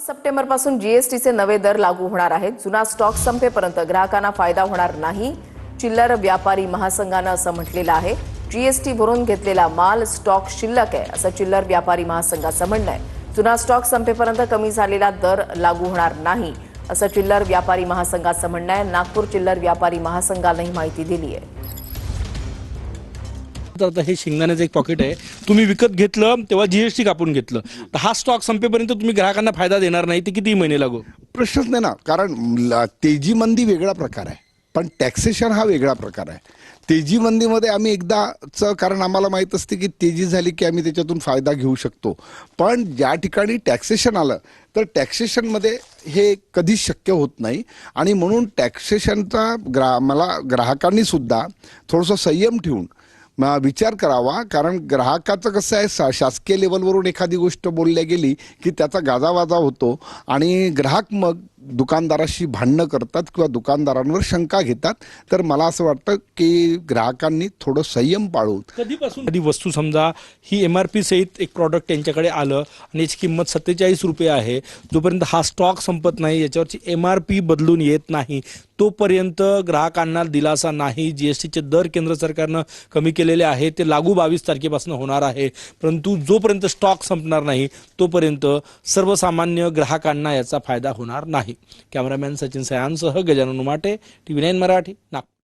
सप्टेंबरपासून जीएसटीचे नवे दर लागू होणार आहेत. जुना स्टॉक संपेपर्यंत ग्राहकांना फायदा होणार नाही. चिल्लर व्यापारी महासंघानं असं म्हटलेलं आहे. जीएसटी भरून घेतलेला माल स्टॉक शिल्लक आहे असं चिल्लर व्यापारी महासंघाचं म्हणणं आहे. जुना स्टॉक संपेपर्यंत कमी झालेला दर लागू होणार नाही असं चिल्लर व्यापारी महासंघाचं म्हणणं आहे. नागपूर चिल्लर व्यापारी महासंघानं ही माहिती दिली आहे. तर आता हे शेंगदाण्याचं एक पॉकेट आहे, तुम्ही विकत घेतलं तेव्हा जीएसटी कापून घेतलं, तर हा स्टॉक संपेपर्यंत तुम्ही ग्राहकांना फायदा देणार नाही, ते किती महिने लागू? प्रश्नच नाही ना, कारण तेजी मंदी वेगळा प्रकार आहे, पण टॅक्सेशन हा वेगळा प्रकार आहे. तेजी मंदीमध्ये आम्ही एकदाचं, कारण आम्हाला माहीत असते की तेजी झाली की आम्ही त्याच्यातून फायदा घेऊ शकतो, पण ज्या ठिकाणी टॅक्सेशन आलं तर टॅक्सेशनमध्ये हे कधीच शक्य होत नाही. आणि म्हणून टॅक्सेशनचा मला ग्राहकांनी सुद्धा थोडंसं संयम ठेवून विचार करावा. कारण ग्राहकाचं कसं आहे, शासकीय लेवलवरून एखादी गोष्ट बोलल्या गेली की त्याचा गाजावाजा होतो आणि ग्राहक मग दुकानदाराशी भांडणं करतात किंवा दुकानदारांवर शंका घेतात. तर मला असं वाटतं की ग्राहकांनी थोडं संयम पाळून, कधीपासून कधी वस्तू समजा ही MRP सहित एक प्रॉडक्ट त्यांच्याकडे आलं आणि याची किंमत 47 रुपये आहे, जोपर्यंत हा स्टॉक संपत नाही, याच्यावरची MRP बदलून येत नाही, तोपर्यंत ग्राहकांना दिलासा नाही. जीएसटीचे दर केंद्र सरकारनं कमी केलेले आहे, ते लागू 22 तारखेपासून होणार आहे. परंतु जोपर्यंत स्टॉक संपणार नाही तोपर्यंत सर्वसामान्य ग्राहकांना याचा फायदा होणार नाही. कॅमेरामॅन सचिन सयांसह गजानन उमाटे, TV9 मराठी, नागपूर.